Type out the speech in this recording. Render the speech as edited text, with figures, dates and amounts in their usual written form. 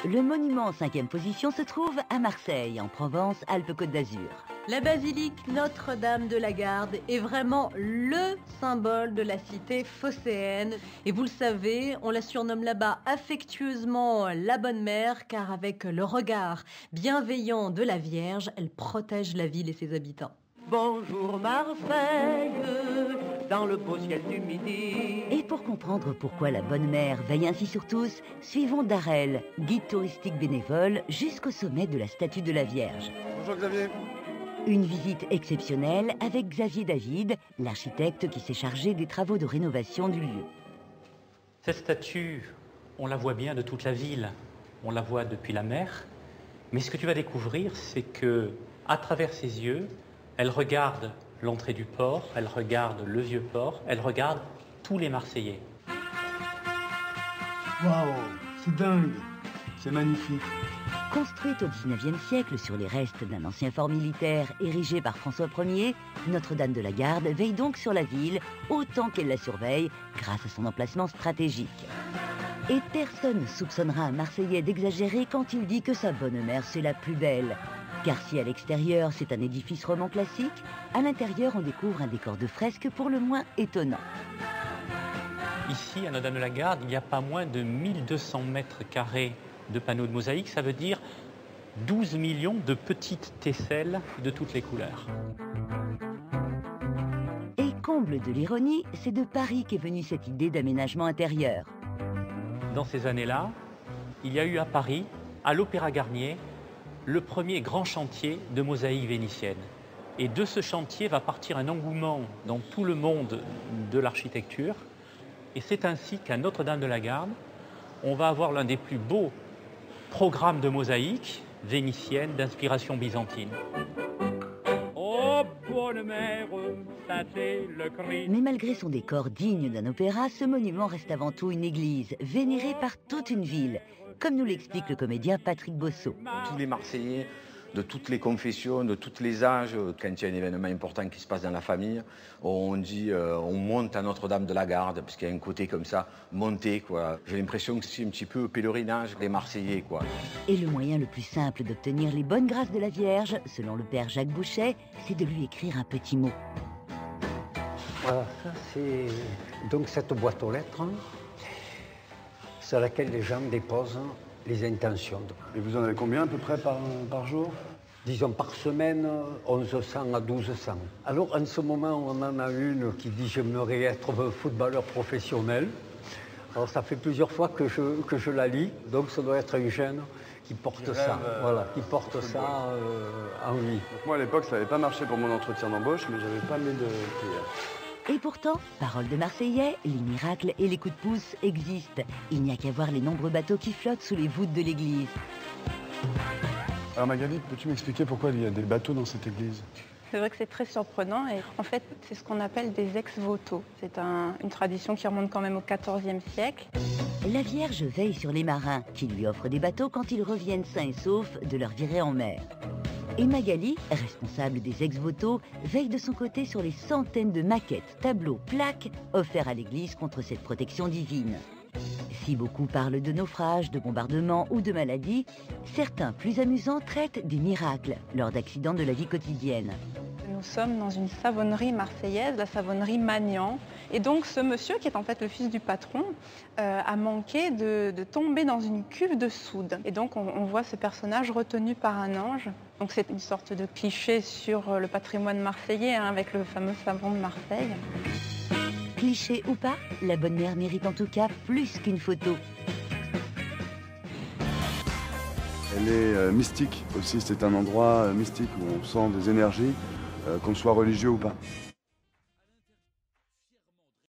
Le monument en 5e position se trouve à Marseille, en Provence, Alpes-Côte d'Azur. La basilique Notre-Dame de la Garde est vraiment le symbole de la cité phocéenne. Et vous le savez, on la surnomme là-bas affectueusement la Bonne Mère, car avec le regard bienveillant de la Vierge, elle protège la ville et ses habitants. Bonjour Marseille, dans le beau ciel du midi. Et pour comprendre pourquoi la Bonne Mère veille ainsi sur tous, suivons Darel, guide touristique bénévole, jusqu'au sommet de la statue de la Vierge. Bonjour Xavier. Une visite exceptionnelle avec Xavier David, l'architecte qui s'est chargé des travaux de rénovation du lieu. Cette statue, on la voit bien de toute la ville, on la voit depuis la mer, mais ce que tu vas découvrir, c'est que, à travers ses yeux, elle regarde l'entrée du port, elle regarde le vieux port, elle regarde tous les Marseillais. Waouh, c'est dingue, c'est magnifique. Construite au XIXe siècle sur les restes d'un ancien fort militaire érigé par François Ier, Notre-Dame de la Garde veille donc sur la ville autant qu'elle la surveille grâce à son emplacement stratégique. Et personne ne soupçonnera un Marseillais d'exagérer quand il dit que sa Bonne Mère c'est la plus belle. Car si à l'extérieur c'est un édifice roman classique, à l'intérieur on découvre un décor de fresques pour le moins étonnant. Ici, à Notre-Dame de la Garde, il n'y a pas moins de 1200 mètres carrés de panneaux de mosaïque, ça veut dire 12 millions de petites tesselles de toutes les couleurs. Et comble de l'ironie, c'est de Paris qu'est venue cette idée d'aménagement intérieur. Dans ces années-là, il y a eu à Paris, à l'Opéra Garnier, le premier grand chantier de mosaïque vénitienne. Et de ce chantier va partir un engouement dans tout le monde de l'architecture. Et c'est ainsi qu'à Notre-Dame de la Garde, on va avoir l'un des plus beaux programmes de mosaïque vénitienne d'inspiration byzantine. Oh, bonne mère, ça c'est le cri. Mais malgré son décor digne d'un opéra, ce monument reste avant tout une église, vénérée par toute une ville, comme nous l'explique le comédien Patrick Bosso. Tous les Marseillais, de toutes les confessions, de tous les âges, quand il y a un événement important qui se passe dans la famille, on dit on monte à Notre-Dame de la Garde, parce qu'il y a un côté comme ça, monter, quoi. J'ai l'impression que c'est un petit peu au pèlerinage des Marseillais, quoi. Et le moyen le plus simple d'obtenir les bonnes grâces de la Vierge, selon le père Jacques Bouchet, c'est de lui écrire un petit mot. Voilà, ça c'est donc cette boîte aux lettres sur laquelle les gens déposent les intentions. Et vous en avez combien à peu près par jour? Disons par semaine, 1100 à 1200. Alors en ce moment, on en a une qui dit « j'aimerais être footballeur professionnel ». Alors ça fait plusieurs fois que je la lis, donc ça doit être un jeune qui porte ça, voilà, qui porte ça en lui. Donc moi à l'époque, ça n'avait pas marché pour mon entretien d'embauche, mais j'avais pas mis de prière. Et pourtant, parole de Marseillais, les miracles et les coups de pouce existent. Il n'y a qu'à voir les nombreux bateaux qui flottent sous les voûtes de l'église. Alors Magali, peux-tu m'expliquer pourquoi il y a des bateaux dans cette église? C'est vrai que c'est très surprenant et en fait c'est ce qu'on appelle des ex-voto. C'est une tradition qui remonte quand même au XIVe siècle. La Vierge veille sur les marins qui lui offrent des bateaux quand ils reviennent sains et saufs de leur virée en mer. Et Magali, responsable des ex-voto, veille de son côté sur les centaines de maquettes, tableaux, plaques offerts à l'église contre cette protection divine. Si beaucoup parlent de naufrages, de bombardements ou de maladies, certains plus amusants traitent des miracles lors d'accidents de la vie quotidienne. Nous sommes dans une savonnerie marseillaise, la savonnerie Magnan. Et donc ce monsieur, qui est en fait le fils du patron, a manqué de tomber dans une cuve de soude. Et donc on voit ce personnage retenu par un ange. Donc c'est une sorte de cliché sur le patrimoine marseillais, avec le fameux savon de Marseille. Cliché ou pas, la Bonne Mère mérite en tout cas plus qu'une photo. Elle est mystique aussi, c'est un endroit mystique où on sent des énergies, qu'on soit religieux ou pas.